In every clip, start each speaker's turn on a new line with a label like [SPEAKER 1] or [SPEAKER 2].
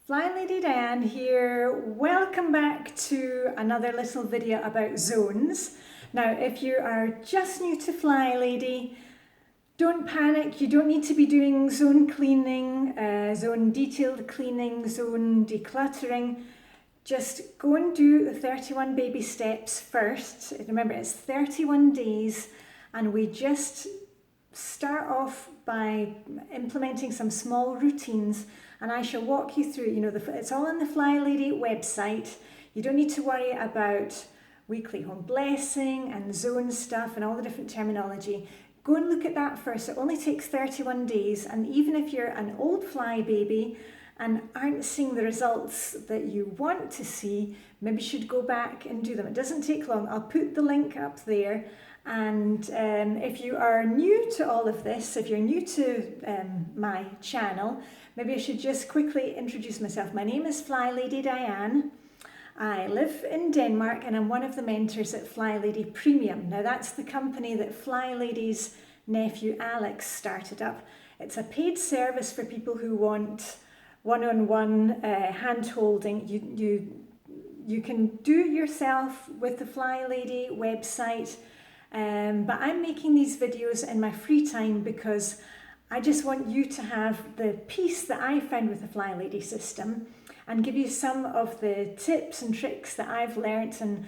[SPEAKER 1] Flylady Diane here. Welcome back to another little video about zones. Now, if you are just new to Flylady, don't panic. You don't need to be doing zone cleaning, zone detailed cleaning, zone decluttering. Just go and do the 31 baby steps first. Remember, it's 31 days, and we just start off by implementing some small routines, and I shall walk you through, it's all on the Flylady website. You don't need to worry about weekly home blessing and zone stuff and all the different terminology. Go and look at that first. It only takes 31 days, and even if you're an old fly baby and aren't seeing the results that you want to see, maybe you should go back and do them. It doesn't take long. I'll put the link up there. And if you are new to all of this, if you're new to my channel, maybe I should just quickly introduce myself. My name is Flylady Diane. I live in Denmark, and I'm one of the mentors at Flylady Premium. Now, that's the company that Flylady's nephew Alex started up. It's a paid service for people who want one-on-one hand-holding. You can do it yourself with the Flylady website. But I'm making these videos in my free time because I just want you to have the peace that I found with the Flylady system and give you some of the tips and tricks that I've learnt, and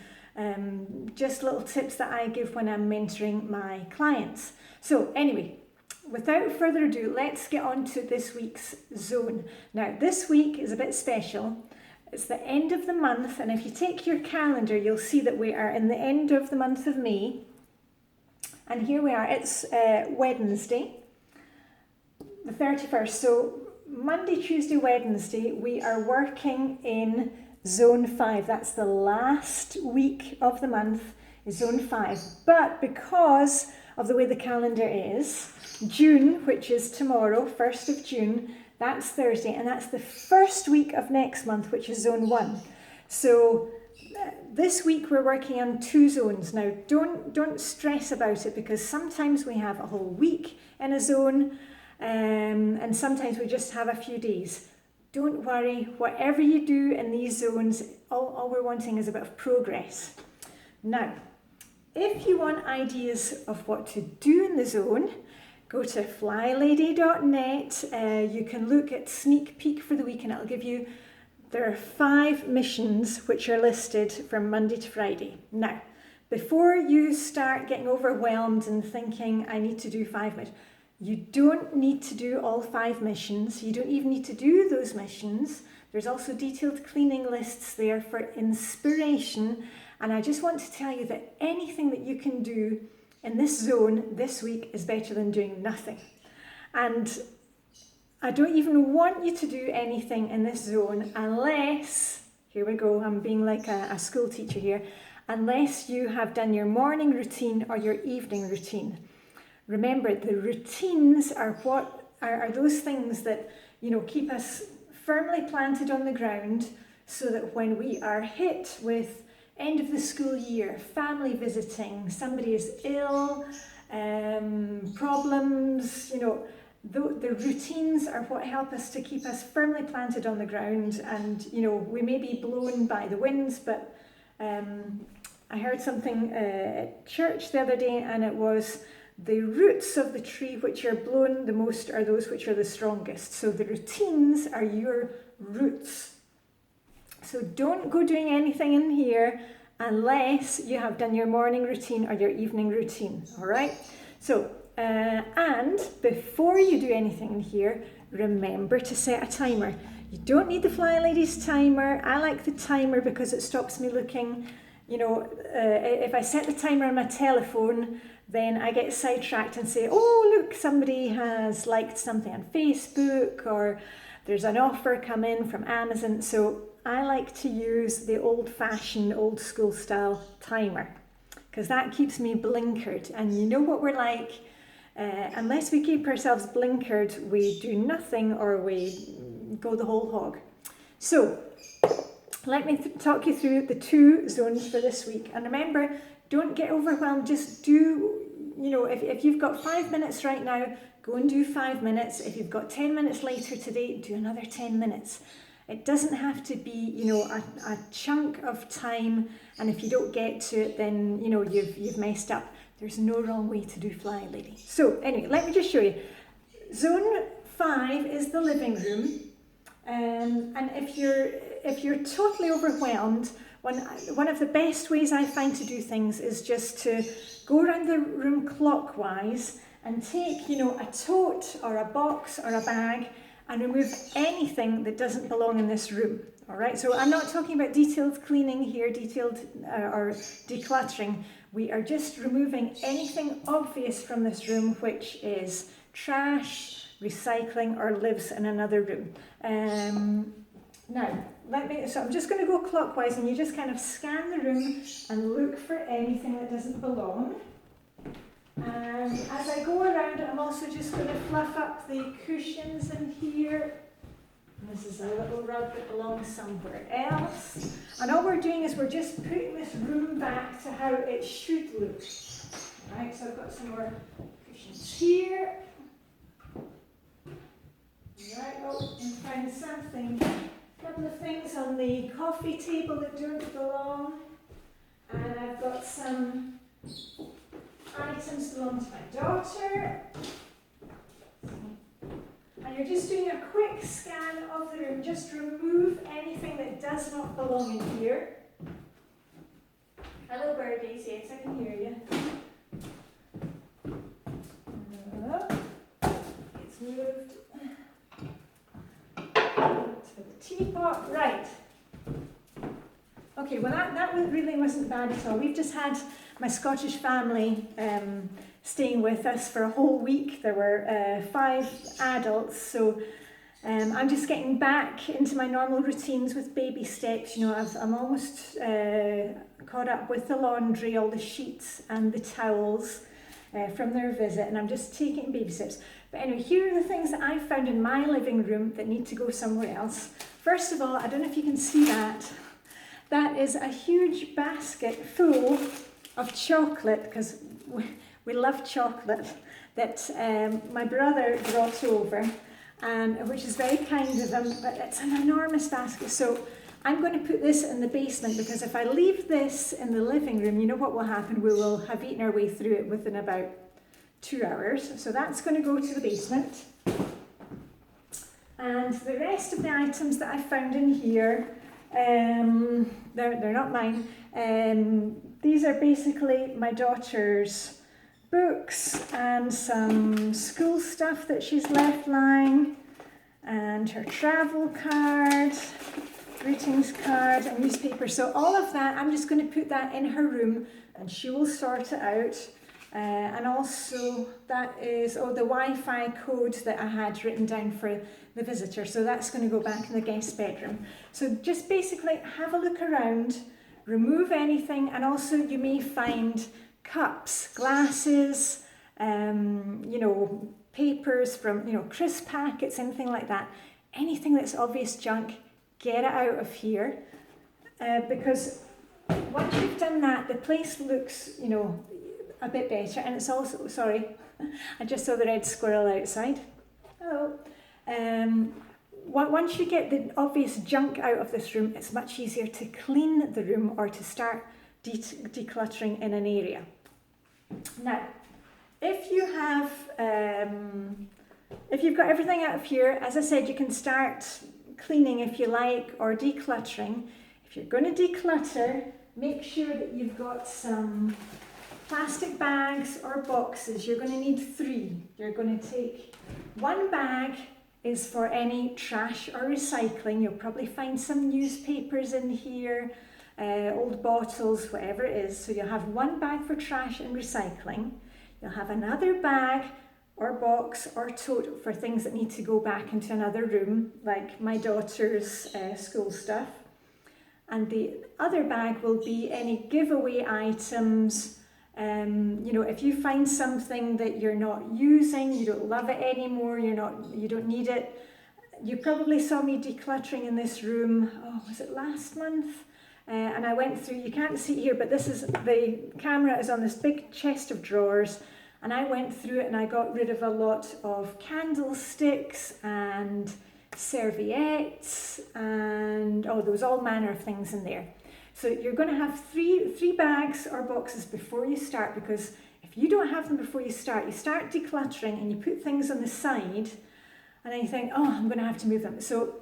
[SPEAKER 1] just little tips that I give when I'm mentoring my clients. So anyway, without further ado, let's get on to this week's zone. Now, this week is a bit special. It's the end of the month, and if you take your calendar, you'll see that we are in the end of the month of May. And here we are, it's Wednesday, the 31st. So Monday, Tuesday, Wednesday, we are working in Zone 5. That's the last week of the month, is Zone 5. But because of the way the calendar is, June, which is tomorrow, 1st of June, that's Thursday, and that's the first week of next month, which is Zone 1. So this week we're working on 2 zones. Now, don't stress about it, because sometimes we have a whole week in a zone, and sometimes we just have a few days. Don't worry, whatever you do in these zones, all we're wanting is a bit of progress. Now, if you want ideas of what to do in the zone, go to flylady.net. You can look at sneak peek for the week, and it'll give you. There are 5 missions which are listed from Monday to Friday. Now, before you start getting overwhelmed and thinking, I need to do 5 missions, you don't need to do all 5 missions. You don't even need to do those missions. There's also detailed cleaning lists there for inspiration. And I just want to tell you that anything that you can do in this zone this week is better than doing nothing. And I don't even want you to do anything in this zone unless, here we go, I'm being like a school teacher here, unless you have done your morning routine or your evening routine. Remember, the routines are what are those things that, keep us firmly planted on the ground, so that when we are hit with end of the school year, family visiting, somebody is ill, problems, the routines are what help us to keep us firmly planted on the ground. And, we may be blown by the winds, but I heard something at church the other day, and it was the roots of the tree which are blown the most are those which are the strongest. So the routines are your roots. So don't go doing anything in here unless you have done your morning routine or your evening routine, all right? So, and before you do anything in here, remember to set a timer. You don't need the Flylady's timer. I like the timer because it stops me looking, if I set the timer on my telephone, then I get sidetracked and say, oh, look, somebody has liked something on Facebook, or there's an offer come in from Amazon. So I like to use the old-fashioned, old-school style timer, because that keeps me blinkered. And you know what we're like. Unless we keep ourselves blinkered, we do nothing, or we go the whole hog. So let me talk you through the 2 zones for this week. And remember, don't get overwhelmed. Just do, if you've got 5 minutes right now, go and do 5 minutes. If you've got 10 minutes later today, do another 10 minutes. It doesn't have to be, you know, a chunk of time, and if you don't get to it, then, you know, you've messed up. There's no wrong way to do Flylady. So anyway, let me just show you. Zone 5 is the living room, and if you're totally overwhelmed, one of the best ways I find to do things is just to go around the room clockwise and take, you know, a tote or a box or a bag and remove anything that doesn't belong in this room. All right, so I'm not talking about detailed cleaning here, or decluttering. We are just removing anything obvious from this room, which is trash, recycling, or lives in another room. Now, so I'm just going to go clockwise, and you just kind of scan the room and look for anything that doesn't belong. And as I go around, I'm also just going to fluff up the cushions in here. This is a little rug that belongs somewhere else. And all we're doing is we're just putting this room back to how it should look. Right, so I've got some more cushions here. Right, oh, and find something. A couple of things on the coffee table that don't belong. And I've got some items belong to my daughter. And you're just doing a quick scan of the room. Just remove anything that does not belong in here. Hello birdies, yes, I can hear you. It's moved to the teapot. Right. Okay, well that really wasn't bad at all. We've just had my Scottish family staying with us for a whole week. There were 5 adults, so I'm just getting back into my normal routines with baby steps. You know, I'm almost caught up with the laundry, all the sheets and the towels from their visit, and I'm just taking baby steps. But anyway, here are the things that I found in my living room that need to go somewhere else. First of all, I don't know if you can see that. That is a huge basket full of chocolate, because we love chocolate, that my brother brought over, and which is very kind of him, but it's an enormous basket. So I'm going to put this in the basement, because if I leave this in the living room, you know what will happen? We will have eaten our way through it within about 2 hours. So that's going to go to the basement. And the rest of the items that I found in here, they're not mine. These are basically my daughter's books and some school stuff that she's left lying, and her travel card, greetings card, and newspaper. So all of that, I'm just going to put that in her room, and she will sort it out. And also that is, the Wi-Fi code that I had written down for the visitor. So that's going to go back in the guest bedroom. So just basically have a look around, remove anything, and also you may find cups, glasses, you know, papers from, you know, crisp packets, anything like that. Anything that's obvious junk, get it out of here. Because once you've done that, the place looks, you know, a bit better. And it's also, sorry, I just saw the red squirrel outside. Hello. Once you get the obvious junk out of this room, it's much easier to clean the room or to start decluttering in an area. Now, if you've got everything out of here, as I said, you can start cleaning if you like, or decluttering. If you're going to declutter, make sure that you've got some plastic bags or boxes. You're going to need 3. You're going to take 1 bag is for any trash or recycling. You'll probably find some newspapers in here, old bottles, whatever it is. So you'll have 1 bag for trash and recycling. You'll have another bag or box or tote for things that need to go back into another room, like my daughter's school stuff. And the other bag will be any giveaway items. You know, if you find something that you're not using, you don't love it anymore, you don't need it. You probably saw me decluttering in this room, was it last month? And I went through, you can't see here, but the camera is on this big chest of drawers, and I went through it and I got rid of a lot of candlesticks and serviettes oh, there was all manner of things in there. So you're going to have three bags or boxes before you start, because if you don't have them before you start decluttering and you put things on the side and then you think, oh, I'm going to have to move them. So,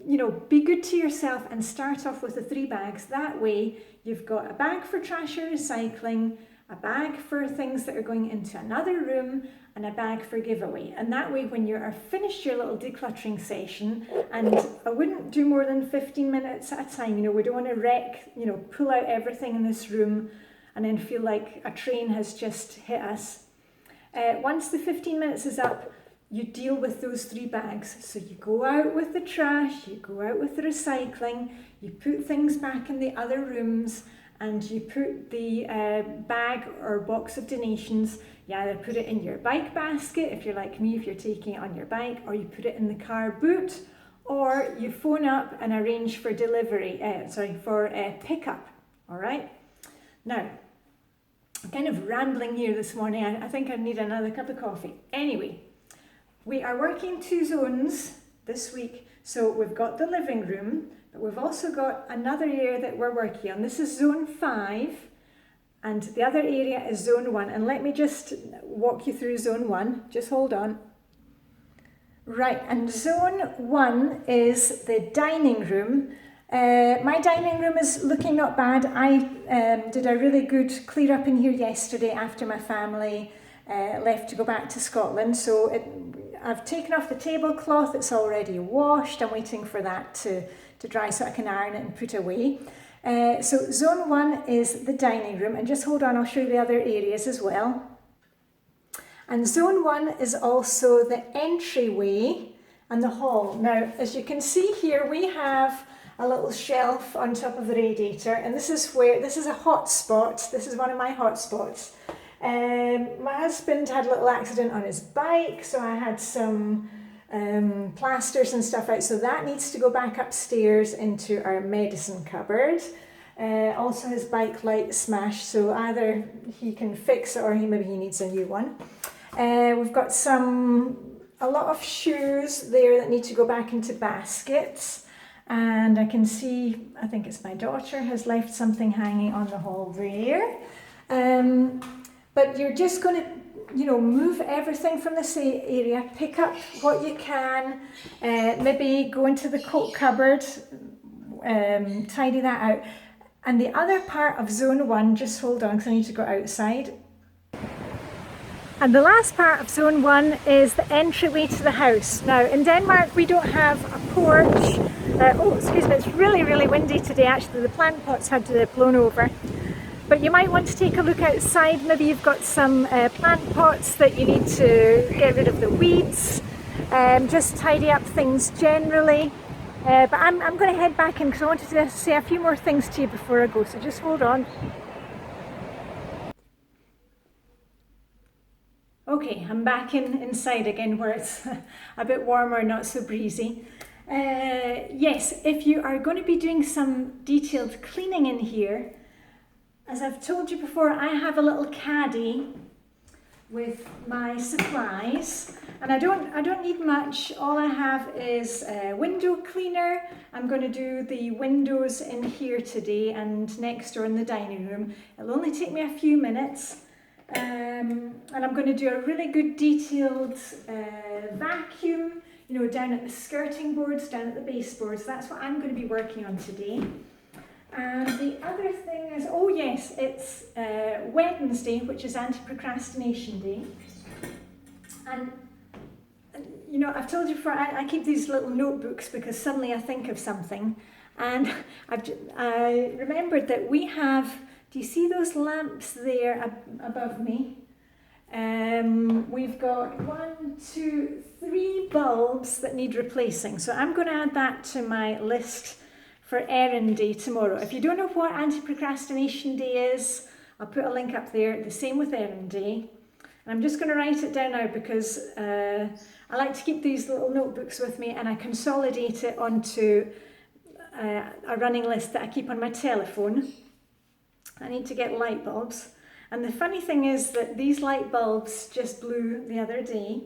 [SPEAKER 1] you know, be good to yourself and start off with the 3 bags. That way you've got a bag for trash or recycling, a bag for things that are going into another room, and a bag for giveaway. And that way, when you are finished your little decluttering session, and I wouldn't do more than 15 minutes at a time, you know, we don't want to wreck, you know, pull out everything in this room and then feel like a train has just hit us. Once the 15 minutes is up, you deal with those 3 bags. So you go out with the trash, you go out with the recycling, you put things back in the other rooms, and you put the bag or box of donations, you either put it in your bike basket, if you're like me, if you're taking it on your bike, or you put it in the car boot, or you phone up and arrange for delivery, for pickup, all right? Now, I'm kind of rambling here this morning. I think I need another cup of coffee. Anyway, we are working 2 zones this week. So we've got the living room, but we've also got another area that we're working on. This is zone 5, and the other area is zone 1. And let me just walk you through zone 1. Just hold on. Right, and zone 1 is the dining room. My dining room is looking not bad. I did a really good clear up in here yesterday after my family left to go back to Scotland. So I've taken off the tablecloth, it's already washed. I'm waiting for that to dry so I can iron it and put away. So zone 1 is the dining room, and just hold on, I'll show you the other areas as well. And zone 1 is also the entryway and the hall. Now, as you can see here, we have a little shelf on top of the radiator, and this is a hot spot. This is one of my hot spots. My husband had a little accident on his bike, so I had some plasters and stuff out, so that needs to go back upstairs into our medicine cupboard. Also his bike light smashed, so either he can fix it or maybe he needs a new one. We've got a lot of shoes there that need to go back into baskets, and I can see, I think it's my daughter has left something hanging on the wall there. But you're just going to, you know, move everything from this area, pick up what you can, maybe go into the coat cupboard, tidy that out. And the other part of zone 1, just hold on because I need to go outside. And the last part of zone 1 is the entryway to the house. Now in Denmark we don't have a porch. Excuse me, it's really, really windy today actually. The plant pots had blown over. But you might want to take a look outside. Maybe you've got some plant pots that you need to get rid of the weeds, just tidy up things generally. But I'm going to head back in because I wanted to say a few more things to you before I go, so just hold on. Okay, I'm back inside again where it's a bit warmer, not so breezy. Yes, if you are going to be doing some detailed cleaning in here, as I've told you before, I have a little caddy with my supplies, and I don't need much. All I have is a window cleaner. I'm going to do the windows in here today and next door in the dining room. It'll only take me a few minutes, and I'm going to do a really good detailed vacuum, you know, down at the skirting boards, down at the baseboards. That's what I'm going to be working on today. And the other thing is, oh yes, it's Wednesday, which is Anti-procrastination Day. And you know, I've told you before, I keep these little notebooks because suddenly I think of something. And I remembered that we have, do you see those lamps there above me? We've got 1, 2, 3 bulbs that need replacing. So I'm going to add that to my list for errand day tomorrow. If you don't know what Anti-procrastination Day is, I'll put a link up there. The same with errand day. And I'm just going to write it down now because I like to keep these little notebooks with me, and I consolidate it onto a running list that I keep on my telephone. I need to get light bulbs. And the funny thing is that these light bulbs just blew the other day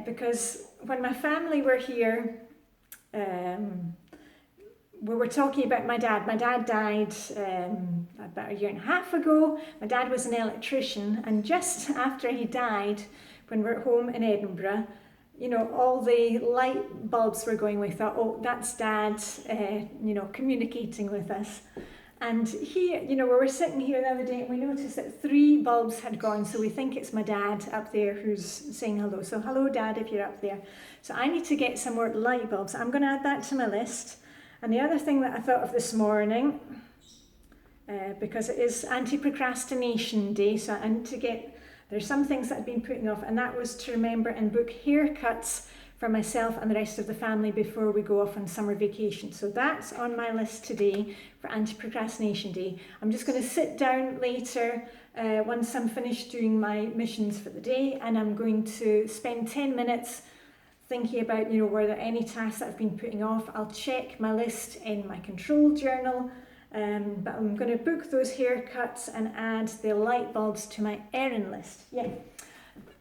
[SPEAKER 1] because when my family were here, we were talking about my dad. My dad died about 1.5 years ago. My dad was an electrician, and just after he died, when we were at home in Edinburgh, you know, all the light bulbs were going. We thought, oh, that's Dad, you know, communicating with us. And he, you know, we were sitting here the other day and we noticed that 3 bulbs had gone. So we think it's my dad up there who's saying hello. So hello, Dad, if you're up there. So I need to get some more light bulbs. I'm going to add that to my list. And the other thing that I thought of this morning, because it is Anti-procrastination Day, so I need to get, there's some things that I've been putting off, and that was to remember and book haircuts for myself and the rest of the family before we go off on summer vacation. So that's on my list today for Anti-procrastination Day. I'm just going to sit down later once I'm finished doing my missions for the day, and I'm going to spend 10 minutes thinking about, you know, were there any tasks that I've been putting off. I'll check my list in my control journal, but I'm going to book those haircuts and add the light bulbs to my errand list. Yeah.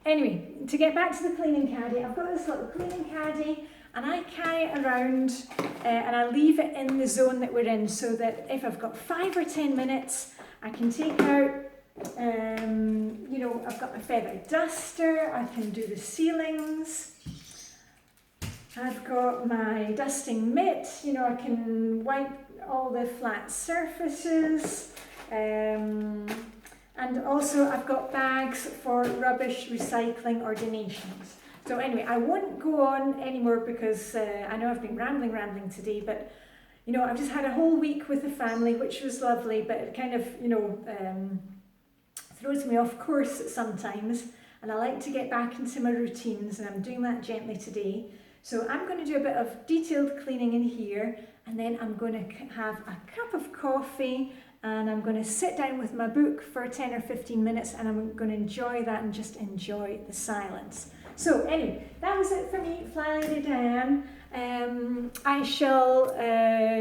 [SPEAKER 1] Anyway, to get back to the cleaning caddy, I've got this little cleaning caddy and I carry it around and I leave it in the zone that we're in, so that if I've got 5 or 10 minutes, I can take out, you know, I've got my feather duster, I can do the ceilings. I've got my dusting mitt, you know, I can wipe all the flat surfaces. And also I've got bags for rubbish recycling or donations. So anyway, I won't go on anymore because I know I've been rambling today, but you know, I've just had a whole week with the family, which was lovely, but it kind of, you know, throws me off course sometimes, and I like to get back into my routines, and I'm doing that gently today. So I'm going to do a bit of detailed cleaning in here, and then I'm going to have a cup of coffee, and I'm going to sit down with my book for 10 or 15 minutes, and I'm going to enjoy that and just enjoy the silence. So anyway, that was it for me, Flylady Diane. I shall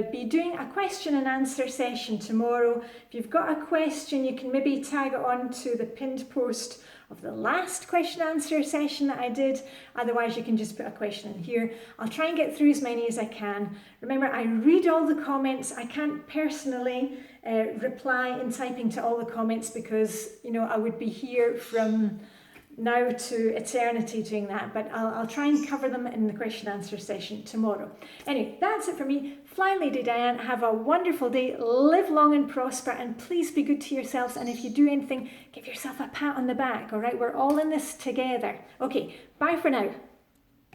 [SPEAKER 1] be doing a question and answer session tomorrow. If you've got a question, you can maybe tag it on to the pinned post of the last question and answer session that I did. Otherwise, you can just put a question in here. I'll try and get through as many as I can. Remember, I read all the comments. I can't personally reply in typing to all the comments because, you know, I would be here from now to eternity doing that, but I'll try and cover them in the question and answer session tomorrow. Anyway, that's it for me. Flylady Diane, have a wonderful day, live long and prosper, and please be good to yourselves, and if you do anything, give yourself a pat on the back, all right? We're all in this together. Okay, bye for now.